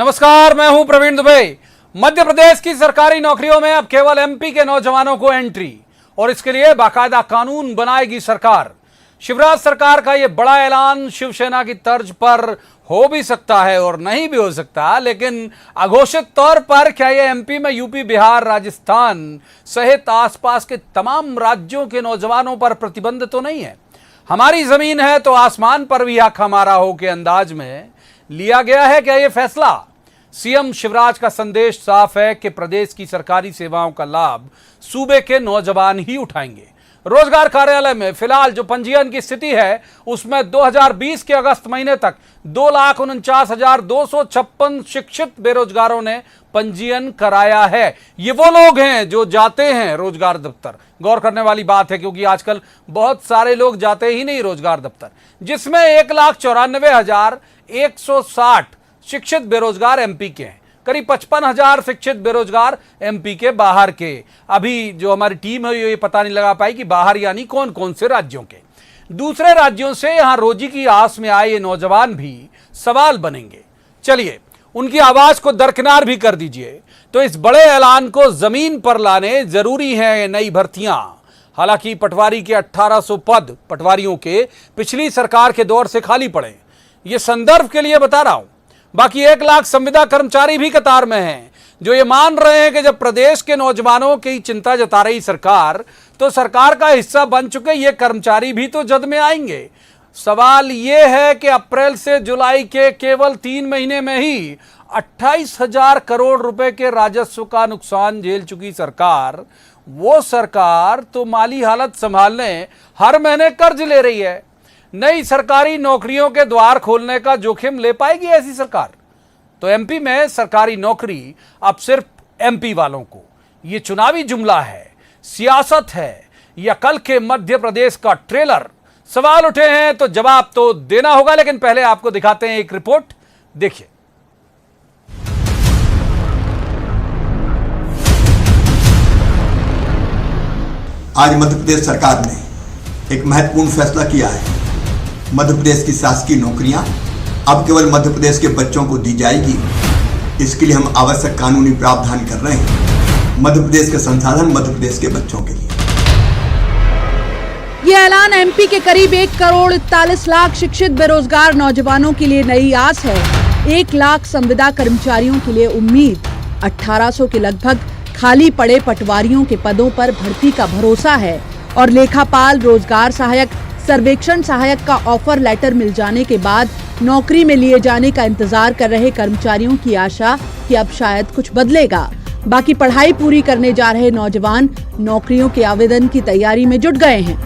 नमस्कार, मैं हूं प्रवीण दुबे। मध्य प्रदेश की सरकारी नौकरियों में अब केवल एमपी के नौजवानों को एंट्री, और इसके लिए बाकायदा कानून बनाएगी सरकार। शिवराज सरकार का यह बड़ा ऐलान शिवसेना की तर्ज पर हो भी सकता है और नहीं भी हो सकता, लेकिन अघोषित तौर पर क्या यह एमपी में यूपी, बिहार, राजस्थान सहित आसपास के तमाम राज्यों के नौजवानों पर प्रतिबंध तो नहीं है। हमारी जमीन है तो आसमान पर भी हक हमारा हो के अंदाज में लिया गया है क्या यह फैसला? सीएम शिवराज का संदेश साफ है कि प्रदेश की सरकारी सेवाओं का लाभ सूबे के नौजवान ही उठाएंगे। रोजगार कार्यालय में फिलहाल जो पंजीयन की स्थिति है उसमें 2020 के अगस्त महीने तक 2,49,256 शिक्षित बेरोजगारों ने पंजीयन कराया है। ये वो लोग हैं जो जाते हैं रोजगार दफ्तर। गौर करने वाली बात है क्योंकि आजकल बहुत सारे लोग जाते ही नहीं रोजगार दफ्तर, जिसमें 1,94,160 शिक्षित बेरोजगार एमपी के हैं। करीब 55,000 शिक्षित बेरोजगार एमपी के बाहर के। अभी जो हमारी टीम है ये पता नहीं लगा पाई कि बाहर यानी कौन कौन से राज्यों के। दूसरे राज्यों से यहां रोजी की आस में आए ये नौजवान भी सवाल बनेंगे। चलिए उनकी आवाज को दरकिनार भी कर दीजिए। तो इस बड़े ऐलान को जमीन पर लाने जरूरी है नई भर्तियां। हालांकि पटवारी के 1800 पद पटवारियों के पिछली सरकार के दौर से खाली पड़े। ये संदर्भ के लिए बता रहा हूं। बाकी 1 लाख संविदा कर्मचारी भी कतार में हैं, जो ये मान रहे हैं कि जब प्रदेश के नौजवानों की चिंता जता रही सरकार, तो सरकार का हिस्सा बन चुके ये कर्मचारी भी तो जद में आएंगे। सवाल ये है कि अप्रैल से जुलाई के केवल 3 महीने में ही 28,000 करोड़ रुपए के राजस्व का नुकसान झेल चुकी सरकार, वो सरकार तो माली हालत संभालने हर महीने कर्ज ले रही है। नई सरकारी नौकरियों के द्वार खोलने का जोखिम ले पाएगी ऐसी सरकार? तो एमपी में सरकारी नौकरी अब सिर्फ एमपी वालों को। ये चुनावी जुमला है, सियासत है, या कल के मध्य प्रदेश का ट्रेलर? सवाल उठे हैं तो जवाब तो देना होगा, लेकिन पहले आपको दिखाते हैं एक रिपोर्ट, देखिए। आज मध्य प्रदेश सरकार ने एक महत्वपूर्ण फैसला किया है। मध्य प्रदेश की शासकीय नौकरियां अब केवल मध्य प्रदेश के बच्चों को दी जाएगी। इसके लिए हम आवश्यक कानूनी प्रावधान कर रहे हैं। मध्य प्रदेश के संसाधन मध्य प्रदेश के बच्चों के लिए। ये ऐलान एमपी के करीब 1,41,00,000 शिक्षित बेरोजगार नौजवानों के लिए नई आस है। 1 लाख संविदा कर्मचारियों के लिए उम्मीद। 1800 के लगभग खाली पड़े पटवारियों के पदों पर भर्ती का भरोसा है, और लेखापाल, रोजगार सहायक, सर्वेक्षण सहायक का ऑफर लेटर मिल जाने के बाद नौकरी में लिए जाने का इंतजार कर रहे कर्मचारियों की आशा कि अब शायद कुछ बदलेगा। बाकी पढ़ाई पूरी करने जा रहे नौजवान नौकरियों के आवेदन की तैयारी में जुट गए हैं।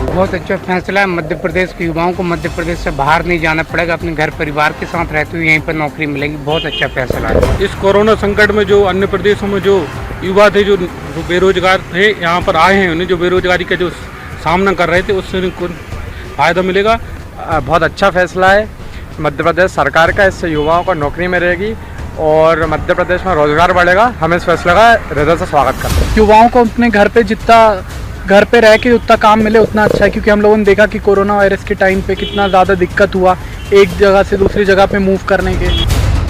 बहुत अच्छा फैसला है। मध्य प्रदेश के युवाओं को मध्य प्रदेश से बाहर नहीं जाना पड़ेगा, अपने घर परिवार के साथ रहते हुए यहीं पर नौकरी मिलेगी। बहुत अच्छा फैसला है। इस कोरोना संकट में जो अन्य प्रदेशों में जो युवा थे, जो बेरोजगार थे, यहाँ पर आए हैं, उन्हें जो बेरोजगारी का जो सामना कर रहे थे उससे उनको फायदा मिलेगा। बहुत अच्छा फैसला है मध्य प्रदेश सरकार का। इससे युवाओं को नौकरी मिलेगी और मध्य प्रदेश में रोजगार बढ़ेगा। हम इस फैसले का हृदय से स्वागत करते हैं। युवाओं को अपने घर पे जितना घर पे रह के उतना काम मिले उतना अच्छा है, क्योंकि हम लोगों ने देखा कि कोरोना वायरस के टाइम पे कितना ज़्यादा दिक्कत हुआ एक जगह से दूसरी जगह पे मूव करने के।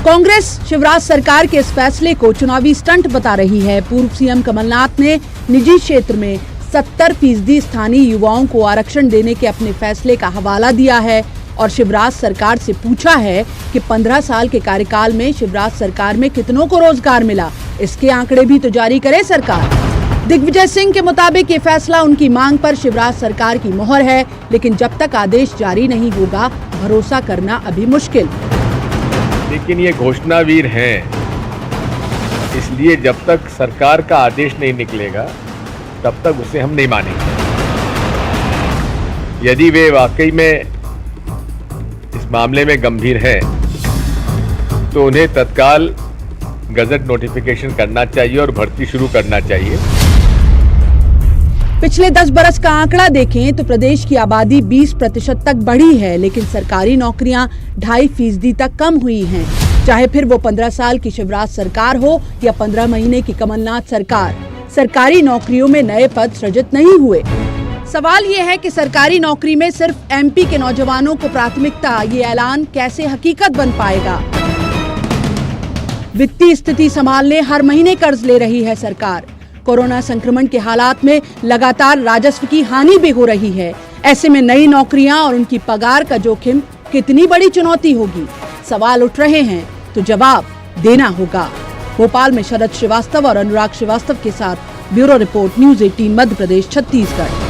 कांग्रेस शिवराज सरकार के इस फैसले को चुनावी स्टंट बता रही है। पूर्व सीएम कमलनाथ ने निजी क्षेत्र में 70% स्थानीय युवाओं को आरक्षण देने के अपने फैसले का हवाला दिया है, और शिवराज सरकार से पूछा है कि 15 साल के कार्यकाल में शिवराज सरकार में कितनों को रोजगार मिला। इसके आंकड़े भी तो जारी करे सरकार। दिग्विजय सिंह के मुताबिक ये फैसला उनकी मांग पर शिवराज सरकार की मोहर है, लेकिन जब तक आदेश जारी नहीं होगा भरोसा करना अभी मुश्किल। लेकिन ये घोषणावीर हैं, इसलिए जब तक सरकार का आदेश नहीं निकलेगा तब तक उसे हम नहीं मानेंगे। यदि वे वाकई में इस मामले में गंभीर हैं तो उन्हें तत्काल गजट नोटिफिकेशन करना चाहिए और भर्ती शुरू करना चाहिए। पिछले 10 बरस का आंकड़ा देखें तो प्रदेश की आबादी 20% तक बढ़ी है, लेकिन सरकारी नौकरियां 2.5% तक कम हुई हैं। चाहे फिर वो 15 साल की शिवराज सरकार हो या 15 महीने की कमलनाथ सरकार, सरकारी नौकरियों में नए पद सृजित नहीं हुए। सवाल ये है कि सरकारी नौकरी में सिर्फ एमपी के नौजवानों को प्राथमिकता, ये ऐलान कैसे हकीकत बन पाएगा? वित्तीय स्थिति संभालने हर महीने कर्ज ले रही है सरकार। कोरोना संक्रमण के हालात में लगातार राजस्व की हानि भी हो रही है। ऐसे में नई नौकरियां और उनकी पगार का जोखिम कितनी बड़ी चुनौती होगी? सवाल उठ रहे हैं तो जवाब देना होगा। भोपाल में शरद श्रीवास्तव और अनुराग श्रीवास्तव के साथ bureau report, news 18 Madhya Pradesh, Chhattisgarh.